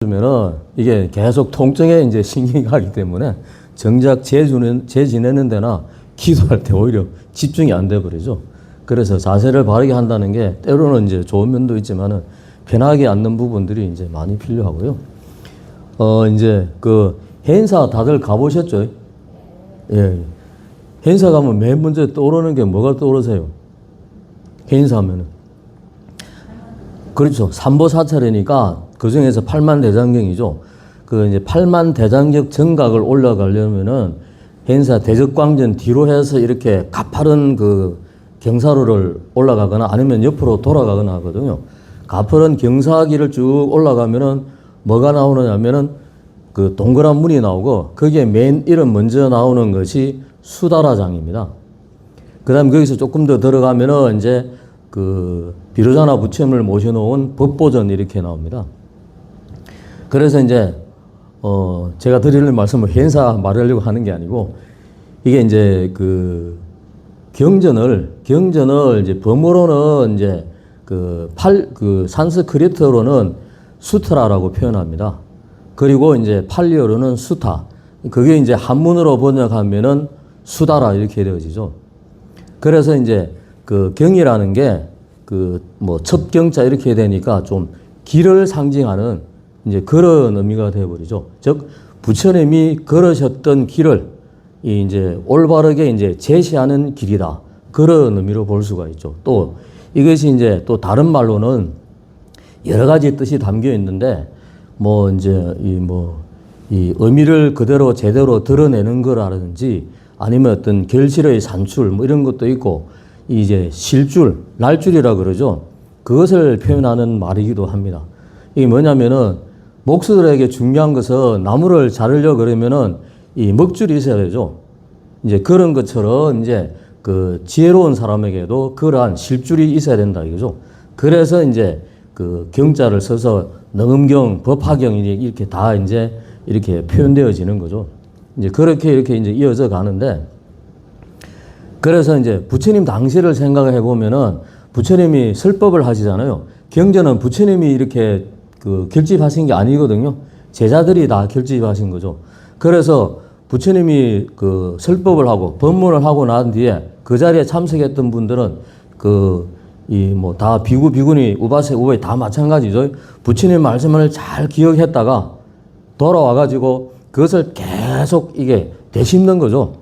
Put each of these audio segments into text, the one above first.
면은 이게 계속 통증에 이제 신경이 가기 때문에 정작 지내는 데나 기도할 때 오히려 집중이 안 돼 버리죠. 그래서 자세를 바르게 한다는 게 때로는 이제 좋은 면도 있지만은 편하게 앉는 부분들이 이제 많이 필요하고요. 이제 그 해인사 다들 가보셨죠? 예. 해인사 가면 맨 먼저 떠오르는 게 뭐가 떠오르세요? 해인사 하면은. 그렇죠. 삼보사찰이니까 그 중에서 팔만대장경이죠. 그 이제 팔만대장경 정각을 올라가려면은 해인사 대적광전 뒤로 해서 이렇게 가파른 그 경사로를 올라가거나 아니면 옆으로 돌아가거나 하거든요. 가파른 경사길을 쭉 올라가면은 뭐가 나오느냐면은 그 동그란 문이 나오고 거기에 맨 이름 먼저 나오는 것이 수다라장입니다. 그 다음에 거기서 조금 더 들어가면은 이제 그 비로자나 부처님을 모셔놓은 법보전 이렇게 나옵니다. 그래서 이제 제가 드리는 말씀을 해인사 말하려고 하는 게 아니고 이게 이제 그 경전을 이제 범어로는 이제 그 산스크리트어로는 수트라라고 표현합니다. 그리고 이제 팔리어로는 수타. 그게 이제 한문으로 번역하면은 수다라 이렇게 되어지죠. 그래서 이제 그 경이라는 게 그 뭐 첩경자 이렇게 되니까 좀 길을 상징하는 이제 그런 의미가 되어버리죠. 즉 부처님이 걸으셨던 길을 이제 올바르게 이제 제시하는 길이다. 그런 의미로 볼 수가 있죠. 또 이것이 이제 또 다른 말로는 여러 가지 뜻이 담겨 있는데 뭐 이제 이 의미를 그대로 제대로 드러내는 거라든지 아니면 어떤 결실의 산출 뭐 이런 것도 있고 이제 실줄, 날줄이라 그러죠. 그것을 표현하는 말이기도 합니다. 이게 뭐냐면은 목수들에게 중요한 것은 나무를 자르려 그러면은 이 먹줄이 있어야 되죠. 이제 그런 것처럼 이제 그 지혜로운 사람에게도 그러한 실줄이 있어야 된다 이거죠. 그래서 이제 그 경자를 써서 능음경, 법화경 이렇게 다 이제 이렇게 표현되어지는 거죠. 이제 그렇게 이렇게 이제 이어져 가는데 그래서 이제 부처님 당시를 생각해 보면은 부처님이 설법을 하시잖아요. 경전은 부처님이 이렇게 그 결집하신 게 아니거든요. 제자들이 다 결집하신 거죠. 그래서 부처님이 그 설법을 하고 법문을 하고 난 뒤에 그 자리에 참석했던 분들은 뭐 다 비구, 비구니, 우바세, 우바이 다 마찬가지죠. 부처님 말씀을 잘 기억했다가 돌아와가지고 그것을 계속 이게 되씹는 거죠.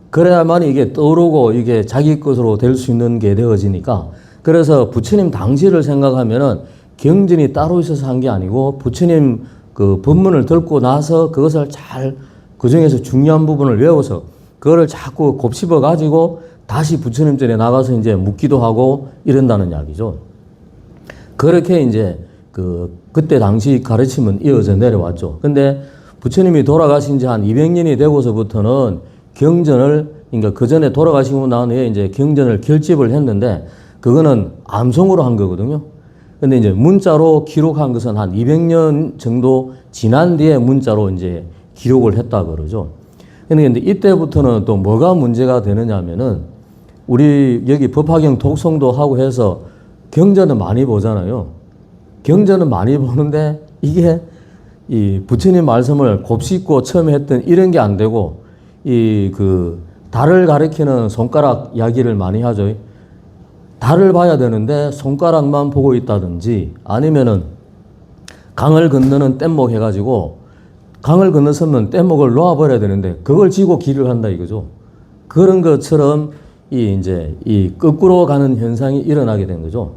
그래야만 이게 떠오르고 이게 자기 것으로 될 수 있는 게 되어지니까 그래서 부처님 당시를 생각하면은 경전이 따로 있어서 한 게 아니고 부처님 그 법문을 듣고 나서 그것을 잘 그 중에서 중요한 부분을 외워서 그거를 자꾸 곱씹어 가지고 다시 부처님 전에 나가서 이제 묻기도 하고 이런다는 이야기죠. 그렇게 이제 그때 당시 가르침은 이어져 내려왔죠. 근데 부처님이 돌아가신 지 한 200년이 되고서부터는 경전을 그러니까 그 전에 돌아가시고 난 후에 이제 경전을 결집을 했는데 그거는 암송으로 한 거거든요. 근데 이제 문자로 기록한 것은 한 200년 정도 지난 뒤에 문자로 이제 기록을 했다 그러죠. 근데 이때부터는 또 뭐가 문제가 되느냐 하면은 우리 여기 법화경 독송도 하고 해서 경전은 많이 보잖아요. 경전은 많이 보는데 이게 이 부처님 말씀을 곱씹고 처음에 했던 이런 게 안 되고 달을 가리키는 손가락 이야기를 많이 하죠. 달을 봐야 되는데 손가락만 보고 있다든지 아니면은 강을 건너는 뗏목 해가지고 강을 건너서면 뗏목을 놓아버려야 되는데 그걸 쥐고 길을 한다 이거죠. 그런 것처럼 이 거꾸로 가는 현상이 일어나게 된 거죠.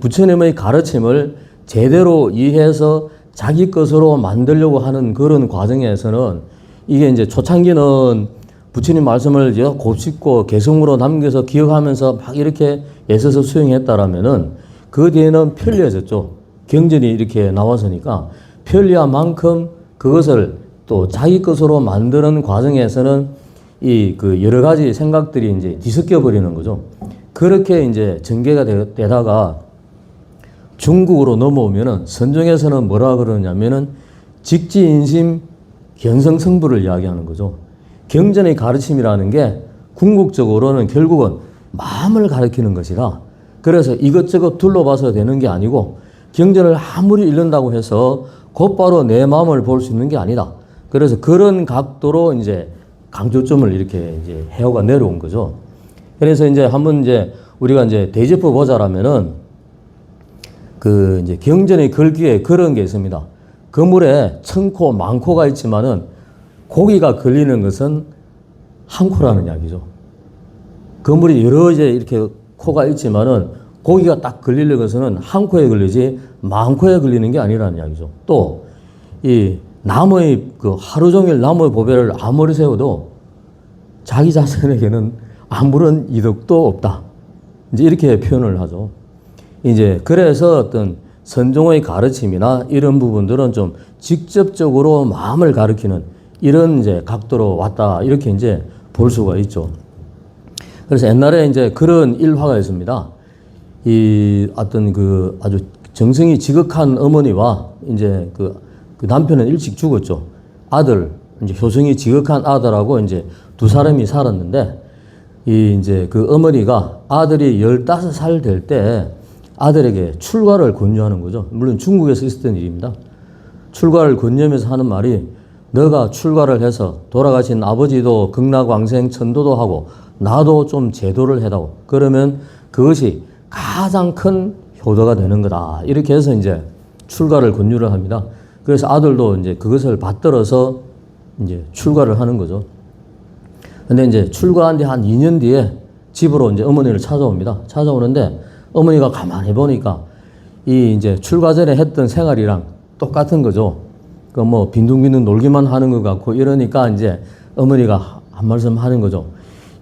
부처님의 가르침을 제대로 이해해서 자기 것으로 만들려고 하는 그런 과정에서는 이게 이제 초창기는 부처님 말씀을 곱씹고 개성으로 남겨서 기억하면서 막 이렇게 애써서 수행했다라면은 그 뒤에는 편리해졌죠. 경전이 이렇게 나와서니까 편리한 만큼 그것을 또 자기 것으로 만드는 과정에서는 여러 가지 생각들이 이제 뒤섞여 버리는 거죠. 그렇게 이제 전개가 되다가 중국으로 넘어오면은 선종에서는 뭐라 그러냐면은 직지인심 견성성불을 이야기하는 거죠. 경전의 가르침이라는 게 궁극적으로는 결국은 마음을 가르치는 것이라 그래서 이것저것 둘러봐서 되는 게 아니고 경전을 아무리 읽는다고 해서 곧바로 내 마음을 볼 수 있는 게 아니다. 그래서 그런 각도로 이제 강조점을 이렇게 이제 해오가 내려온 거죠. 그래서 이제 한번 이제 우리가 이제 대제프 보자라면은 그 이제 경전의 글귀에 그런 게 있습니다. 그물에 천코, 만코가 있지만은 고기가 걸리는 것은 한 코라는 이야기죠. 그물이 여러 이제 이렇게 코가 있지만은 고기가 딱 걸리는 것은 한 코에 걸리지 만 코에 걸리는 게 아니라는 이야기죠. 또 이 나무의 그 하루 종일 나무의 보배를 아무리 세워도 자기 자신에게는 아무런 이득도 없다. 이제 이렇게 표현을 하죠. 이제 그래서 어떤 선종의 가르침이나 이런 부분들은 좀 직접적으로 마음을 가르치는 이런 이제 각도로 왔다. 이렇게 이제 볼 수가 있죠. 그래서 옛날에 이제 그런 일화가 있습니다. 이 어떤 그 아주 정성이 지극한 어머니와 이제 그 남편은 일찍 죽었죠. 아들, 이제 효성이 지극한 아들하고 이제 두 사람이 살았는데 이 이제 그 어머니가 아들이 15살 될 때 아들에게 출가를 권유하는 거죠. 물론 중국에서 있었던 일입니다. 출가를 권유하면서 하는 말이 너가 출가를 해서 돌아가신 아버지도 극락왕생 천도도 하고 나도 좀 제도를 해다오. 그러면 그것이 가장 큰 효도가 되는 거다. 이렇게 해서 이제 출가를 권유를 합니다. 그래서 아들도 이제 그것을 받들어서 이제 출가를 하는 거죠. 근데 이제 출가한 지 한 2년 뒤에 집으로 이제 어머니를 찾아옵니다. 찾아오는데 어머니가 가만히 보니까 이 이제 출가 전에 했던 생활이랑 똑같은 거죠. 그 뭐 빈둥빈둥 놀기만 하는 것 같고 이러니까 이제 어머니가 한 말씀 하는 거죠.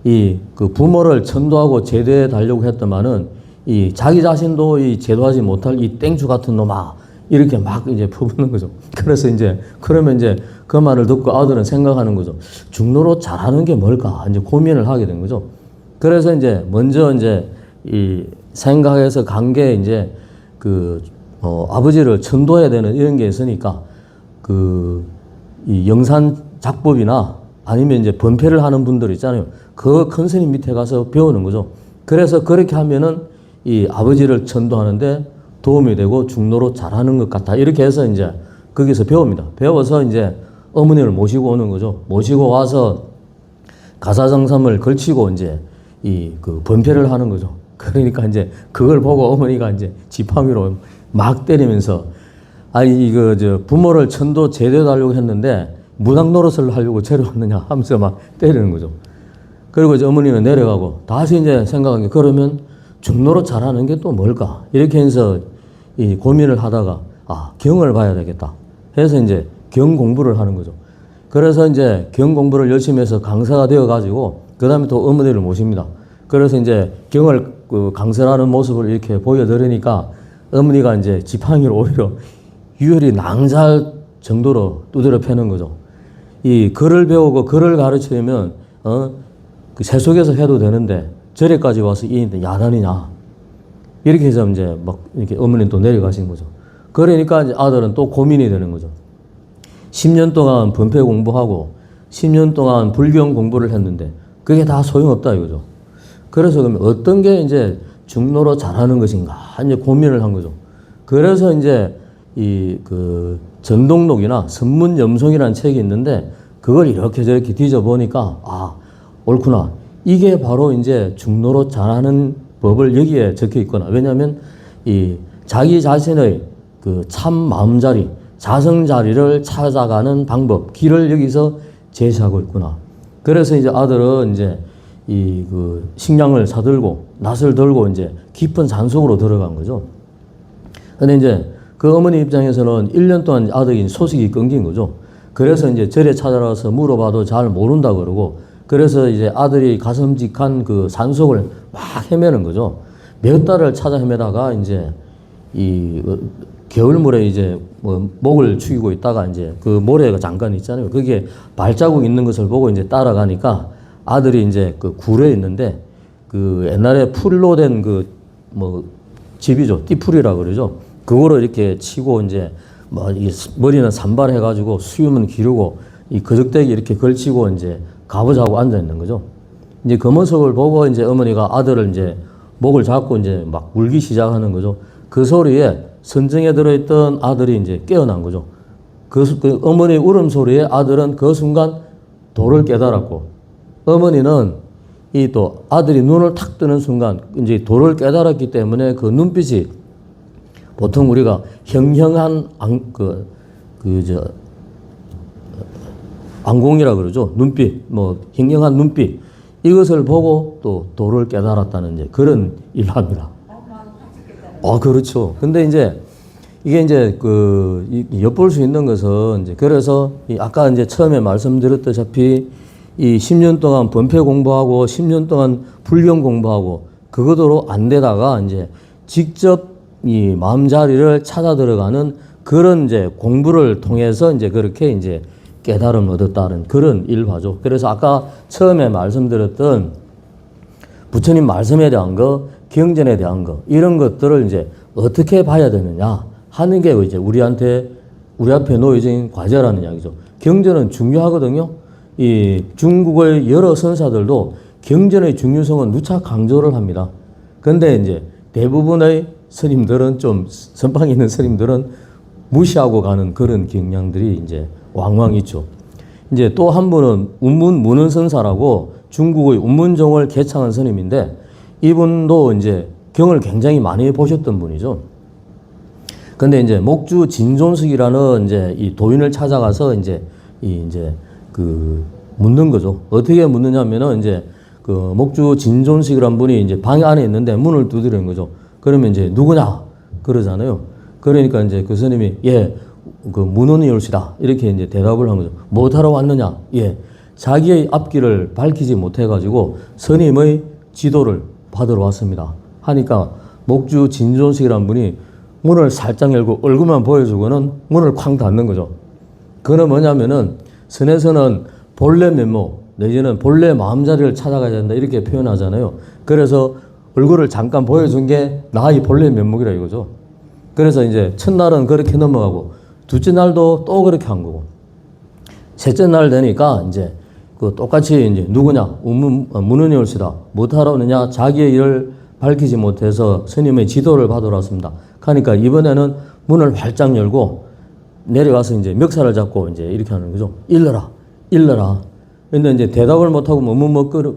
이 그 부모를 천도하고 제도해 달려고 했더만은 이 자기 자신도 이 제도하지 못할 이 땡주 같은 놈아 이렇게 막 이제 퍼붓는 거죠. 그래서 이제 그러면 이제 그 말을 듣고 아들은 생각하는 거죠. 중노릇 잘하는 게 뭘까? 이제 고민을 하게 된 거죠. 그래서 이제 먼저 이제 이 생각해서 간 게 이제 그 아버지를 천도해야 되는 이런 게 있으니까 그 이 영산 작법이나 아니면 이제 번패를 하는 분들 있잖아요. 그 큰 스님 밑에 가서 배우는 거죠. 그래서 그렇게 하면은 이 아버지를 천도하는데 도움이 되고 중노릇 잘하는 것 같다. 이렇게 해서 이제 거기서 배웁니다. 배워서 이제 어머니를 모시고 오는 거죠. 모시고 와서 가사정삼을 걸치고 이제 이 그 번패를 하는 거죠. 그러니까 이제 그걸 보고 어머니가 이제 지팡이로 막 때리면서 아니 이거 저 부모를 천도 제대하려고 했는데 무당 노릇을 하려고 저리 왔느냐 하면서 막 때리는 거죠. 그리고 이제 어머니는 내려가고 다시 이제 생각한 게 그러면 중노릇 잘하는 게 또 뭘까? 이렇게 해서 이 고민을 하다가 경을 봐야 되겠다 해서 이제 경 공부를 하는 거죠. 그래서 이제 경 공부를 열심히 해서 강사가 되어 가지고 그 다음에 또 어머니를 모십니다. 그래서 이제 경을 그 강설하는 모습을 이렇게 보여드리니까 어머니가 이제 지팡이로 오히려 유혈이 낭잘 정도로 두드려 패는 거죠. 이 글을 배우고 글을 가르치려면 그 세속에서 해도 되는데 절에까지 와서 이 야단이냐 이렇게 해서 이제 막 이렇게 어머니는 또 내려가신 거죠. 그러니까 이제 아들은 또 고민이 되는 거죠. 10년 동안 번패 공부하고 10년 동안 불경 공부를 했는데 그게 다 소용없다 이거죠. 그래서 그러면 어떤 게 이제 중노로 잘하는 것인가 이제 고민을 한 거죠. 그래서 이제 이 그 전동록이나 선문염송이라는 책이 있는데 그걸 이렇게 저렇게 뒤져 보니까 옳구나. 이게 바로 이제 중노로 잘하는 법을 여기에 적혀 있구나. 왜냐하면 이 자기 자신의 그 참 마음자리, 자성자리를 찾아가는 방법, 길을 여기서 제시하고 있구나. 그래서 이제 아들은 이제 이 그 식량을 사들고 낫을 들고 이제 깊은 산속으로 들어간 거죠. 근데 이제 그 어머니 입장에서는 1년 동안 아들이 소식이 끊긴 거죠. 그래서 이제 절에 찾아가서 물어봐도 잘 모른다 그러고 그래서 이제 아들이 가슴직한 그 산속을 막 헤매는 거죠. 몇 달을 찾아 헤매다가 이제 이 겨울물에 이제 뭐 목을 축이고 있다가 이제 그 모래가 잠깐 있잖아요. 거기에 발자국 있는 것을 보고 이제 따라가니까 아들이 이제 그 굴에 있는데 그 옛날에 풀로 된 그 뭐 집이죠. 띠풀이라 그러죠. 그거로 이렇게 치고 이제 뭐 이 머리는 산발해가지고 수염은 기르고 이 거적대기 이렇게 걸치고 이제 가보자고 앉아 있는 거죠. 이제 그 모습을 보고 이제 어머니가 아들을 이제 목을 잡고 이제 막 울기 시작하는 거죠. 그 소리에 선정에 들어있던 아들이 이제 깨어난 거죠. 그 어머니의 울음소리에 아들은 그 순간 도를 깨달았고, 어머니는 이 또 아들이 눈을 탁 뜨는 순간 이제 도를 깨달았기 때문에 그 눈빛이 보통 우리가 형형한 안공이라 그러죠. 눈빛, 뭐 형형한 눈빛, 이것을 보고 또 도를 깨달았다는 이제 그런 일화입니다. 그렇죠. 근데 이제 이게 이제 엿볼 수 있는 것은 이제 그래서 아까 이제 처음에 말씀드렸다시피 이 10년 동안 번패 공부하고 10년 동안 불경 공부하고 그거대로 안 되다가 이제 직접 이 마음자리를 찾아 들어가는 그런 이제 공부를 통해서 이제 그렇게 이제 깨달음을 얻었다는 그런 일화죠. 그래서 아까 처음에 말씀드렸던 부처님 말씀에 대한 거, 경전에 대한 거, 이런 것들을 이제 어떻게 봐야 되느냐 하는 게 이제 우리 앞에 놓여진 과제라는 이야기죠. 경전은 중요하거든요. 이 중국의 여러 선사들도 경전의 중요성은 누차 강조를 합니다. 근데 이제 대부분의 스님들은 좀 선방 있는 스님들은 무시하고 가는 그런 경향들이 이제 왕왕 있죠. 이제 또 한 분은 문은 선사라고 중국의 운문종을 개창한 스님인데 이분도 이제 경을 굉장히 많이 보셨던 분이죠. 근데 이제 목주 진존식이라는 이제 이 도인을 찾아가서 이제 묻는 거죠. 어떻게 묻느냐면은 이제 그 목주 진존식이란 분이 이제 방 안에 있는데 문을 두드리는 거죠. 그러면 이제 누구냐 그러잖아요. 그러니까 이제 그 스님이 그 문헌이올시다 이렇게 이제 대답을 한 거죠. 뭐하러 왔느냐? 자기의 앞길을 밝히지 못해가지고 스님의 지도를 받으러 왔습니다. 하니까 목주 진존식이란 분이 문을 살짝 열고 얼굴만 보여주고는 문을 쾅 닫는 거죠. 그는 뭐냐면은 선에서는 본래 면목 내지는 본래 마음자리를 찾아가야 된다 이렇게 표현하잖아요. 그래서 얼굴을 잠깐 보여준 게 나의 본래 면목이라 이거죠. 그래서 이제 첫날은 그렇게 넘어가고 둘째 날도 또 그렇게 한 거고 셋째 날 되니까 이제 그 똑같이 이제 누구냐 문은이 올시다 못하러 오느냐 자기의 일을 밝히지 못해서 스님의 지도를 받으러 왔습니다. 그러니까 이번에는 문을 활짝 열고 내려가서 이제 멱살을 잡고 이제 이렇게 하는 거죠. 일러라. 근데 이제 대답을 못하고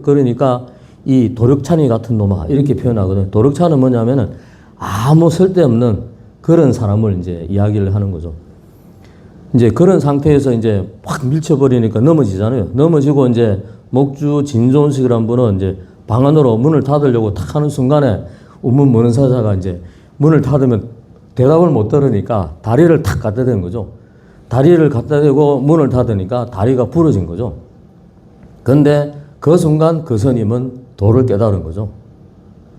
그러니까 이 도력찬이 같은 놈아 이렇게 표현하거든요. 도력찬은 뭐냐면은 아무 쓸데없는 그런 사람을 이제 이야기를 하는 거죠. 이제 그런 상태에서 이제 확 밀쳐버리니까 넘어지잖아요. 넘어지고 이제 목주 진존식이란 분은 이제 방 안으로 문을 닫으려고 탁 하는 순간에 문무는 사자가 이제 문을 닫으면 대답을 못 들으니까 다리를 탁 갖다 대는 거죠. 다리를 갖다 대고 문을 닫으니까 다리가 부러진 거죠. 근데 그 순간 그 스님은 도를 깨달은 거죠.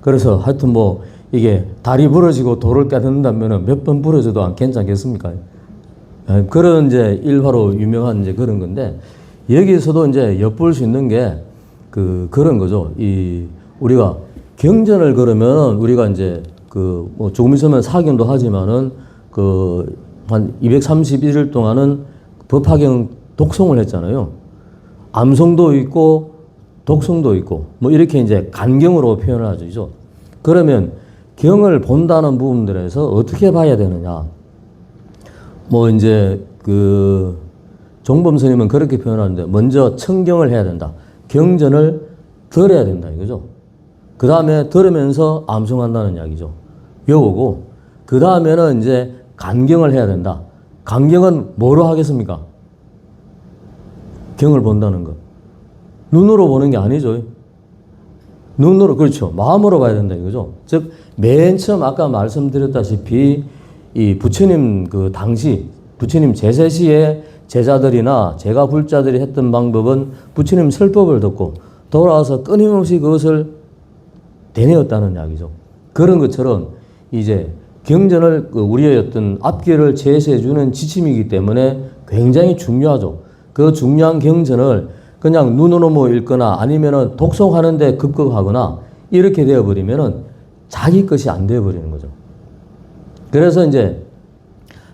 그래서 하여튼 뭐 이게 다리 부러지고 도를 깨닫는다면 몇 번 부러져도 안 괜찮겠습니까? 그런 이제 일화로 유명한 이제 그런 건데 여기서도 이제 엿볼 수 있는 게 그런 거죠. 우리가 경전을 그러면 우리가 이제 뭐 조금 있으면 사견도 하지만은 한 231일 동안은 법화경 독송을 했잖아요. 암송도 있고 독송도 있고 뭐 이렇게 이제 간경으로 표현을 하죠. 그러면 경을 본다는 부분들에서 어떻게 봐야 되느냐? 뭐 이제 종범 스님은 그렇게 표현하는데 먼저 청경을 해야 된다. 경전을 들어야 된다 이거죠. 그 다음에 들으면서 암송한다는 이야기죠. 외우고 그 다음에는 이제 간경을 해야 된다. 간경은 뭐로 하겠습니까? 경을 본다는 거. 눈으로 보는 게 아니죠. 눈으로, 그렇죠. 마음으로 봐야 된다 이거죠. 즉, 맨 처음 아까 말씀드렸다시피 이 부처님 당시 부처님 제세 시에 제자들이나 제가 불자들이 했던 방법은 부처님 설법을 듣고 돌아와서 끊임없이 그것을 되뇌었다는 이야기죠. 그런 것처럼 이제 경전을 우리의 어떤 앞길을 제시해 주는 지침이기 때문에 굉장히 중요하죠. 그 중요한 경전을 그냥 눈으로 뭐 읽거나 아니면은 독송하는데 급급하거나 이렇게 되어버리면은 자기 것이 안 되어버리는 거죠. 그래서 이제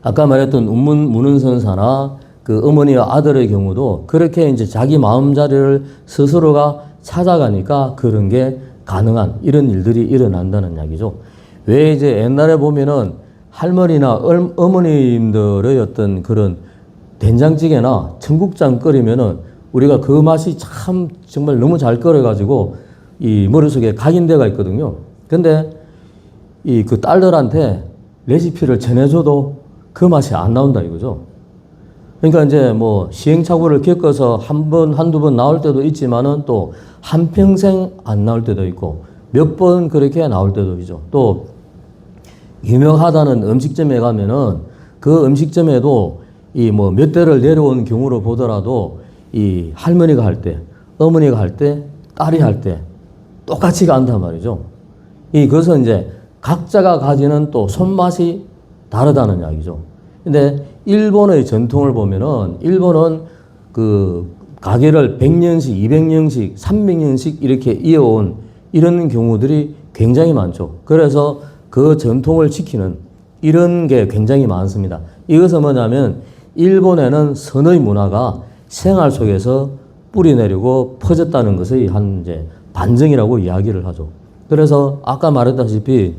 아까 말했던 문은선사나 어머니와 아들의 경우도 그렇게 이제 자기 마음자리를 스스로가 찾아가니까 그런 게 가능한 이런 일들이 일어난다는 이야기죠. 왜 이제 옛날에 보면은 할머니나 어머님들의 어떤 그런 된장찌개나 청국장 끓이면은 우리가 그 맛이 참 정말 너무 잘 끓여가지고 이 머릿속에 각인대가 있거든요. 근데 이 그 딸들한테 레시피를 전해줘도 그 맛이 안 나온다 이거죠. 그러니까 이제 뭐 시행착오를 겪어서 한 번, 한두 번 나올 때도 있지만은 또 한평생 안 나올 때도 있고 몇 번 그렇게 나올 때도 있죠. 또 유명하다는 음식점에 가면은 그 음식점에도 이 뭐 몇 대를 내려온 경우로 보더라도 이 할머니가 할 때, 어머니가 할 때, 딸이 할 때 똑같이가 않단 말이죠. 그것은 이제 각자가 가지는 또 손맛이 다르다는 이야기죠. 근데 일본의 전통을 보면은 일본은 그 가게를 100년씩, 200년씩, 300년씩 이렇게 이어온 이런 경우들이 굉장히 많죠. 그래서 그 전통을 지키는 이런 게 굉장히 많습니다. 이것은 뭐냐면 일본에는 선의 문화가 생활 속에서 뿌리내리고 퍼졌다는 것의 한 이제 반증이라고 이야기를 하죠. 그래서 아까 말했다시피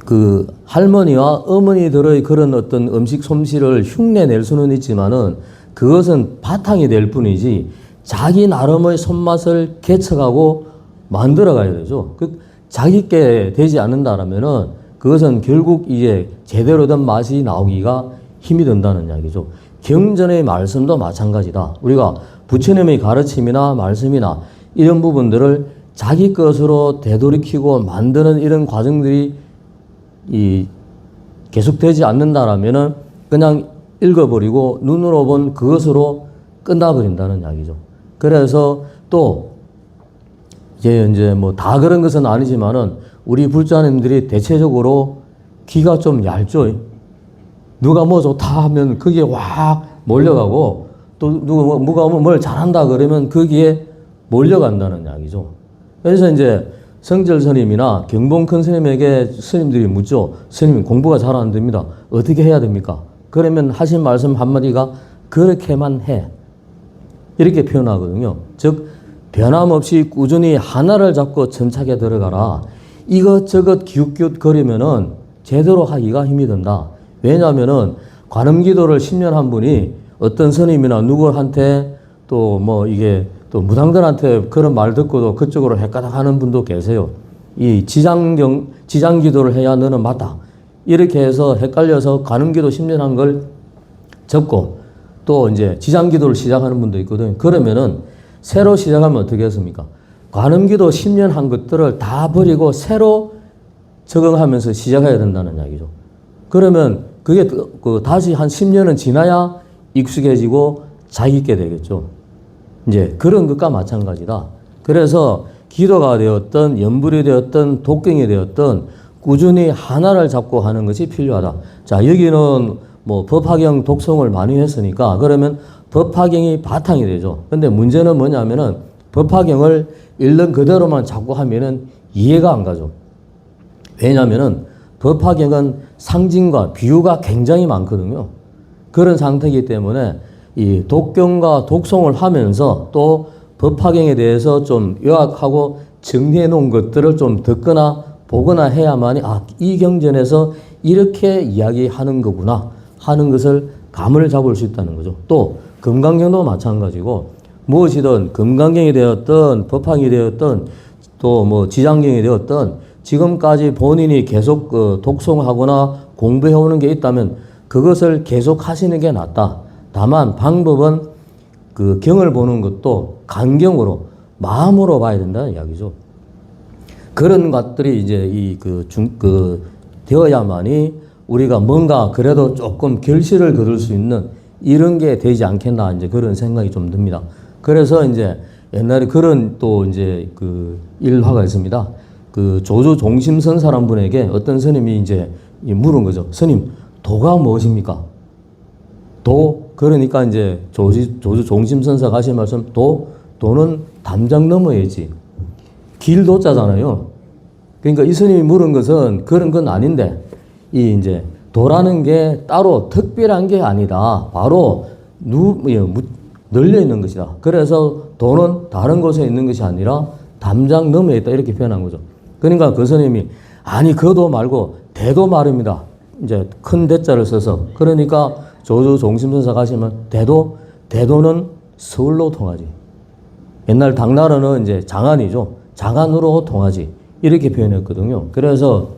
그 할머니와 어머니들의 그런 어떤 음식 솜씨를 흉내낼 수는 있지만은 그것은 바탕이 될 뿐이지 자기 나름의 손맛을 개척하고 만들어 가야 되죠. 그 자기께 되지 않는다라면은 그것은 결국 이제 제대로 된 맛이 나오기가 힘이 든다는 이야기죠. 경전의 말씀도 마찬가지다. 우리가 부처님의 가르침이나 말씀이나 이런 부분들을 자기 것으로 되돌이키고 만드는 이런 과정들이 계속되지 않는다라면은 그냥 읽어버리고 눈으로 본 그것으로 끝나버린다는 이야기죠. 그래서 또 이제 뭐 다 그런 것은 아니지만은 우리 불자님들이 대체적으로 귀가 좀 얇죠. 누가 뭐 좋다 하면 거기에 확 몰려가고 또 누가 뭘 잘한다 그러면 거기에 몰려간다는 이야기죠. 그래서 이제 성절 스님이나 경봉 큰 스님에게 스님들이 묻죠. 스님 공부가 잘 안 됩니다. 어떻게 해야 됩니까? 그러면 하신 말씀 한마디가 그렇게만 해. 이렇게 표현하거든요. 즉 변함없이 꾸준히 하나를 잡고 천착에 들어가라. 이것저것 기웃기웃 거리면은 제대로 하기가 힘이 든다. 왜냐하면은 관음기도를 10년 한 분이 어떤 스님이나 누구한테 또 뭐 이게 또 무당들한테 그런 말 듣고도 그쪽으로 헷가닥 하는 분도 계세요. 이 지장기도를 해야 너는 맞다. 이렇게 해서 헷갈려서 관음기도 10년 한 걸 접고 또 이제 지장기도를 시작하는 분도 있거든요. 그러면은 새로 시작하면 어떻게 했습니까? 관음기도 10년 한 것들을 다 버리고 새로 적응하면서 시작해야 된다는 이야기죠. 그러면 그게 다시 한 10년은 지나야 익숙해지고 자기있게 되겠죠. 이제 그런 것과 마찬가지다. 그래서 기도가 되었던 연불이 되었던 독경이 되었던 꾸준히 하나를 잡고 하는 것이 필요하다. 자, 여기는 뭐 법화경 독송을 많이 했으니까 그러면 법화경이 바탕이 되죠. 근데 문제는 뭐냐면은 법화경을 읽는 그대로만 자꾸 하면은 이해가 안 가죠. 왜냐면은 법화경은 상징과 비유가 굉장히 많거든요. 그런 상태이기 때문에 이 독경과 독송을 하면서 또 법화경에 대해서 좀 요약하고 정리해 놓은 것들을 좀 듣거나 보거나 해야만이 이 경전에서 이렇게 이야기하는 거구나 하는 것을 감을 잡을 수 있다는 거죠. 또 금강경도 마찬가지고 무엇이든 금강경이 되었든 법화경이 되었든 또 뭐 지장경이 되었든 지금까지 본인이 계속 독송하거나 공부해오는 게 있다면 그것을 계속 하시는 게 낫다. 다만 방법은 그 경을 보는 것도 간경으로 마음으로 봐야 된다는 이야기죠. 그런 것들이 이제 되어야만이 우리가 뭔가 그래도 조금 결실을 거둘 수 있는 이런 게 되지 않겠나 이제 그런 생각이 좀 듭니다. 그래서 이제 옛날에 그런 또 이제 그 일화가 있습니다. 그 조주 종심선사란 분에게 어떤 스님이 이제 물은 거죠. 스님, 도가 무엇입니까? 도, 그러니까 이제 조주 종심선사가 하신 말씀, 도는 담장 넘어야지. 길도자잖아요. 그러니까 이 스님이 물은 것은 그런 건 아닌데, 이제 도라는 게 따로 특별한 게 아니다. 바로 널려 있는 것이다. 그래서 도는 다른 곳에 있는 것이 아니라 담장 너머에 있다. 이렇게 표현한 거죠. 그러니까 그 스님이 아니 그 도 말고 대도 말입니다. 이제 큰 대자를 써서 그러니까 조조 종심선사 가시면 대도는 서울로 통하지. 옛날 당나라는 이제 장안이죠. 장안으로 통하지. 이렇게 표현했거든요. 그래서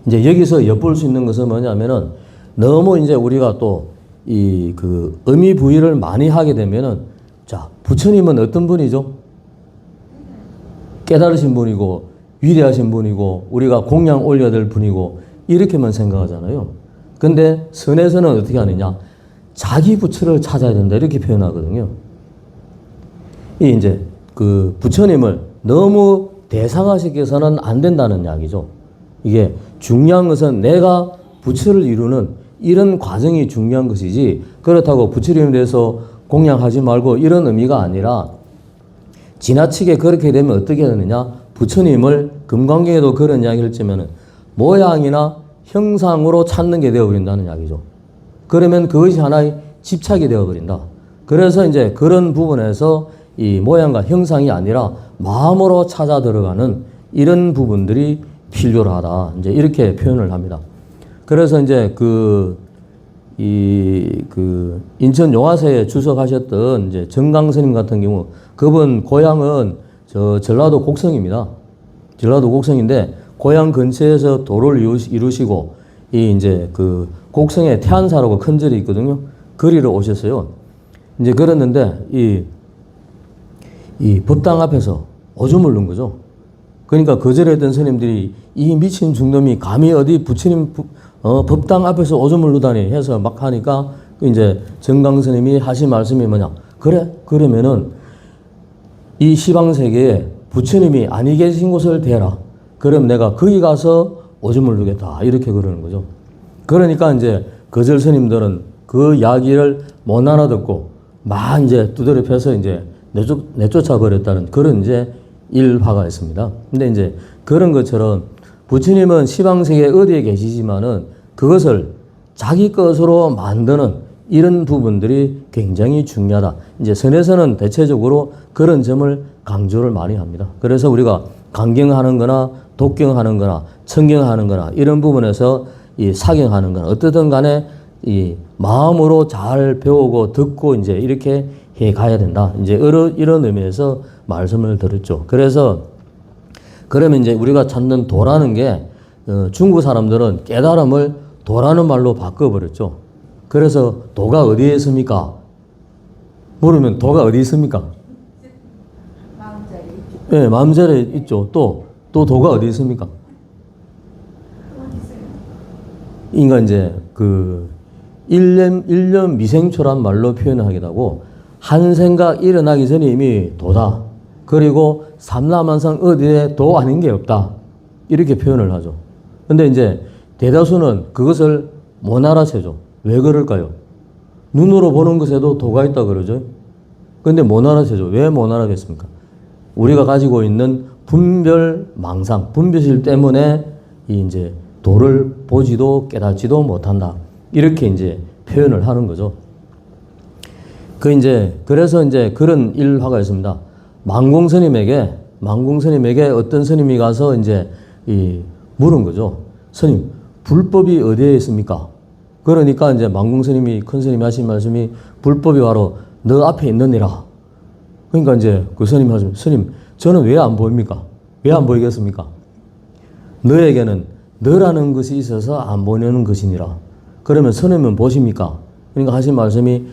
이제 여기서 엿볼 수 있는 것은 뭐냐면은 너무 이제 우리가 또 이 그 의미 부여를 많이 하게 되면은 자, 부처님은 어떤 분이죠? 깨달으신 분이고 위대하신 분이고 우리가 공양 올려야 될 분이고 이렇게만 생각하잖아요. 근데 선에서는 어떻게 하느냐? 자기 부처를 찾아야 된다 이렇게 표현하거든요. 이 이제 그 부처님을 너무 대상화시켜서는 안 된다는 이야기죠. 이게 중요한 것은 내가 부처를 이루는 이런 과정이 중요한 것이지 그렇다고 부처님에 대해서 공양하지 말고 이런 의미가 아니라 지나치게 그렇게 되면 어떻게 되느냐? 부처님을 금강경에도 그런 이야기를 했지만은 모양이나 형상으로 찾는 게 되어버린다는 이야기죠. 그러면 그것이 하나의 집착이 되어버린다. 그래서 이제 그런 부분에서 이 모양과 형상이 아니라 마음으로 찾아 들어가는 이런 부분들이 필요로 하다. 이제 이렇게 표현을 합니다. 그래서 이제 인천 용화사에 주석하셨던 이제 정강 스님 같은 경우 그분 고향은 전라도 곡성입니다. 전라도 곡성인데 고향 근처에서 도를 이루시고 이 이제 그 곡성에 태안사라고 큰 절이 있거든요. 거리로 오셨어요. 이제 그랬는데 이 법당 앞에서 오줌을 넣은 거죠. 그러니까 그 절에 있던 스님들이 이 미친 중놈이 감히 어디 부처님 법당 앞에서 오줌을 누다니 해서 막 하니까 이제 정강 스님이 하신 말씀이 뭐냐? 그래? 그러면은 이 시방세계에 부처님이 아니 계신 곳을 대라. 그럼 내가 거기 가서 오줌을 누겠다. 이렇게 그러는 거죠. 그러니까 이제 거절 스님들은 그 이야기를 못 알아듣고 막 이제 두드려 패서 이제 내쫓아 버렸다는 그런 이제 일화가 있습니다. 근데 이제 그런 것처럼 부처님은 시방세계 어디에 계시지만은 그것을 자기 것으로 만드는 이런 부분들이 굉장히 중요하다. 이제 선에서는 대체적으로 그런 점을 강조를 많이 합니다. 그래서 우리가 강경하는 거나 독경하는 거나 청경하는 거나 이런 부분에서 이 사경하는 거나 어떻든 간에 이 마음으로 잘 배우고 듣고 이제 이렇게 해 가야 된다. 이제 이런 의미에서 말씀을 드렸죠. 그래서 그러면 이제 우리가 찾는 도라는 게 중국 사람들은 깨달음을 도라는 말로 바꿔버렸죠. 그래서 도가 어디에 있습니까? 물으면 도가 어디 있습니까? 마음자리. 네, 마음자리에 있죠. 또 도가 어디 있습니까? 그러니까 이제 일념 미생초란 말로 표현하기도 하고 한 생각 일어나기 전에 이미 도다. 그리고 삼라만상 어디에 도 아닌 게 없다. 이렇게 표현을 하죠. 근데 이제 대다수는 그것을 못 알아채죠. 왜 그럴까요? 눈으로 보는 것에도 도가 있다 그러죠. 근데 못 알아채죠. 왜 못 알아겠습니까? 우리가 가지고 있는 분별망상, 분별실 때문에 이제 도를 보지도 깨닫지도 못한다. 이렇게 이제 표현을 하는 거죠. 그래서 이제 그런 일화가 있습니다. 망공스님에게 어떤 스님이 가서 이제 물은 거죠. 스님, 불법이 어디에 있습니까? 그러니까 이제 망공스님이, 큰 스님이 하신 말씀이 불법이 바로 너 앞에 있느니라. 그러니까 이제 그 스님이 하시면, 스님, 저는 왜 안 보입니까? 왜 안 보이겠습니까? 너에게는 너라는 것이 있어서 안 보이는 것이니라. 그러면 스님은 보십니까? 그러니까 하신 말씀이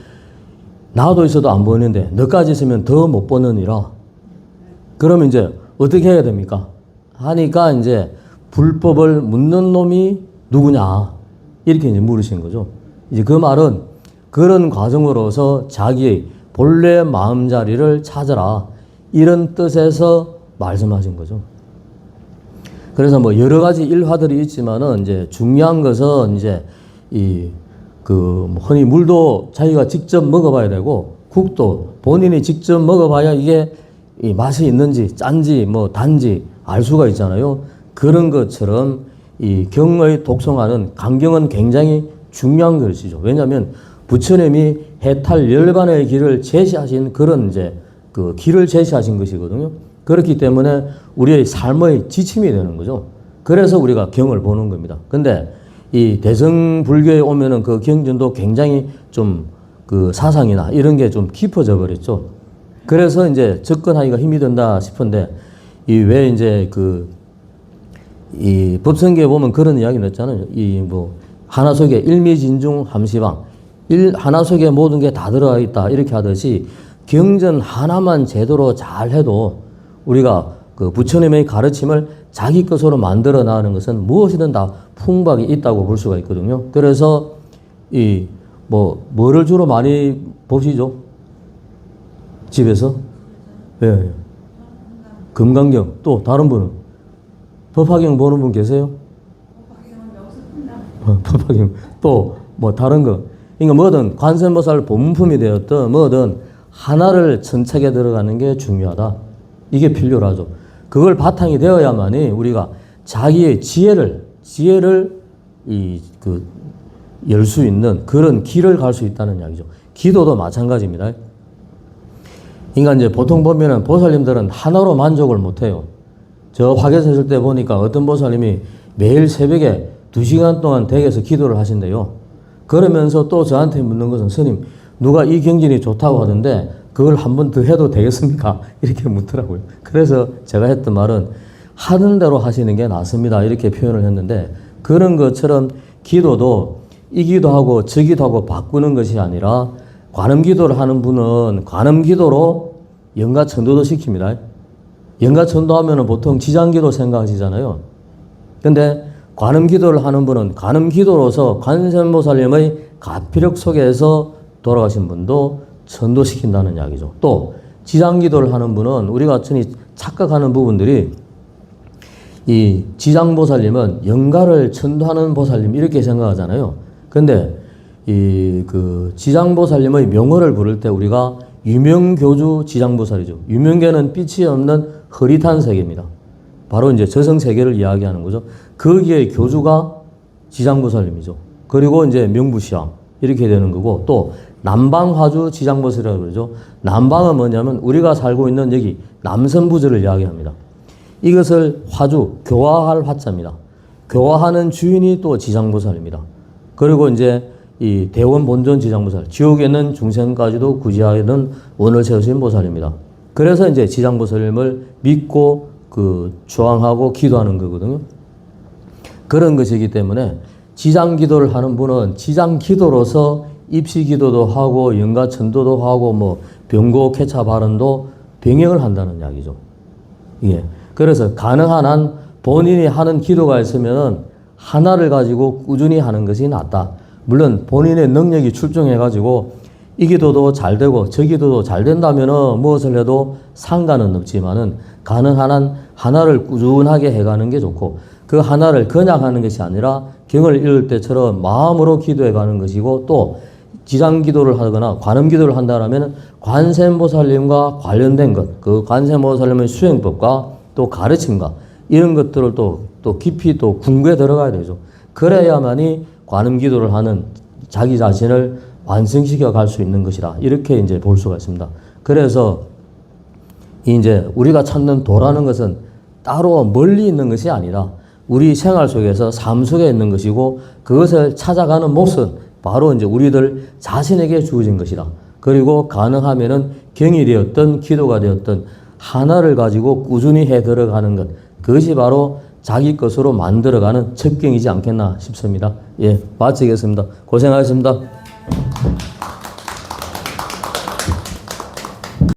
나도 있어도 안 보이는데 너까지 있으면 더 못 보느니라. 그러면 이제 어떻게 해야 됩니까? 하니까 이제 불법을 묻는 놈이 누구냐? 이렇게 이제 물으신 거죠. 이제 그 말은 그런 과정으로서 자기의 본래 마음자리를 찾아라. 이런 뜻에서 말씀하신 거죠. 그래서 뭐 여러 가지 일화들이 있지만은 이제 중요한 것은 이제 흔히 물도 자기가 직접 먹어봐야 되고 국도 본인이 직접 먹어봐야 이게 이 맛이 있는지 짠지 뭐 단지 알 수가 있잖아요. 그런 것처럼 이 경의 독송하는 강경은 굉장히 중요한 것이죠. 왜냐하면 부처님이 해탈 열반의 길을 제시하신 그런 이제 그 길을 제시하신 것이거든요. 그렇기 때문에 우리의 삶의 지침이 되는 거죠. 그래서 우리가 경을 보는 겁니다. 근데 이 대승불교에 오면은 그 경전도 굉장히 좀 그 사상이나 이런 게 좀 깊어져 버렸죠. 그래서 이제 접근하기가 힘이 든다 싶은데 이 왜 이제 이 법성계에 보면 그런 이야기 넣었잖아요. 이 뭐 하나 속에 일미진중 함시방 하나 속에 모든 게 다 들어가 있다 이렇게 하듯이 경전 하나만 제대로 잘 해도 우리가 그 부처님의 가르침을 자기 것으로 만들어 나가는 것은 무엇이든 다 풍박이 있다고 볼 수가 있거든요. 그래서 이 뭐를 주로 많이 보시죠? 집에서? 예. 예. 금강경. 또 다른 분은? 법화경 보는 분 계세요? 법화경. 또 뭐 다른 거. 그러니까 뭐든 관세음보살 본품이 되었든 뭐든 하나를 천착에 들어가는 게 중요하다. 이게 필요로 하죠. 그걸 바탕이 되어야만이 우리가 자기의 지혜를 열 수 있는 그런 길을 갈 수 있다는 이야기죠. 기도도 마찬가지입니다. 그러니까 이제 보통 보면은 보살님들은 하나로 만족을 못 해요. 저 화계사 있을 때 보니까 어떤 보살님이 매일 새벽에 2시간 동안 댁에서 기도를 하신대요. 그러면서 또 저한테 묻는 것은 스님, 누가 이 경전이 좋다고 하던데 그걸 한 번 더 해도 되겠습니까? 이렇게 묻더라고요. 그래서 제가 했던 말은 하는 대로 하시는 게 낫습니다. 이렇게 표현을 했는데 그런 것처럼 기도도 이 기도하고 저 기도하고 바꾸는 것이 아니라 관음 기도를 하는 분은 관음 기도로 영가 천도도 시킵니다. 영가 천도하면 보통 지장 기도 생각하시잖아요. 근데 관음 기도를 하는 분은 관음 기도로서 관세음보살님의 가피력 속에서 돌아가신 분도 천도시킨다는 이야기죠. 또 지장 기도를 하는 분은 우리가 흔히 착각하는 부분들이 이 지장보살님은 영가를 천도하는 보살님 이렇게 생각하잖아요. 근데 지장보살님의 명호를 부를 때 우리가 유명교주 지장보살이죠. 유명계는 빛이 없는 흐릿한 세계입니다. 바로 이제 저성세계를 이야기하는 거죠. 거기에 교주가 지장보살님이죠. 그리고 이제 명부시왕 이렇게 되는 거고 또 남방화주 지장보살이라고 그러죠. 남방은 뭐냐면 우리가 살고 있는 여기 남선부지를 이야기합니다. 이것을 화주, 교화할 화자입니다. 교화하는 주인이 또 지장보살입니다. 그리고 이제 이 대원 본존 지장보살, 지옥에는 중생까지도 구제하는 원을 세우신 보살입니다. 그래서 이제 지장보살님을 믿고 주왕하고 기도하는 거거든요. 그런 것이기 때문에 지장 기도를 하는 분은 지장 기도로서 입시 기도도 하고 영가 천도도 하고 뭐 병고 개차 발언도 병행을 한다는 이야기죠. 예. 그래서 가능한 한 본인이 하는 기도가 있으면은 하나를 가지고 꾸준히 하는 것이 낫다. 물론 본인의 능력이 출중해가지고 이 기도도 잘 되고 저 기도도 잘 된다면은 무엇을 해도 상관은 없지만은 가능한 한 하나를 꾸준하게 해가는 게 좋고 그 하나를 그냥 하는 것이 아니라 경을 읽을 때처럼 마음으로 기도해 가는 것이고 또 지장 기도를 하거나 관음 기도를 한다라면 관세음보살님과 관련된 것, 그 관세음보살님의 수행법과 또 가르침과 이런 것들을 또 깊이 또 궁구에 들어가야 되죠. 그래야만이 관음 기도를 하는 자기 자신을 완성시켜 갈 수 있는 것이라 이렇게 이제 볼 수가 있습니다. 그래서 이제 우리가 찾는 도라는 것은 따로 멀리 있는 것이 아니라 우리 생활 속에서 삶 속에 있는 것이고 그것을 찾아가는 몫은 바로 이제 우리들 자신에게 주어진 것이다. 그리고 가능하면은 경이 되었든 기도가 되었든 하나를 가지고 꾸준히 해 들어가는 것. 그것이 바로 자기 것으로 만들어가는 첩경이지 않겠나 싶습니다. 예, 마치겠습니다. 고생하셨습니다.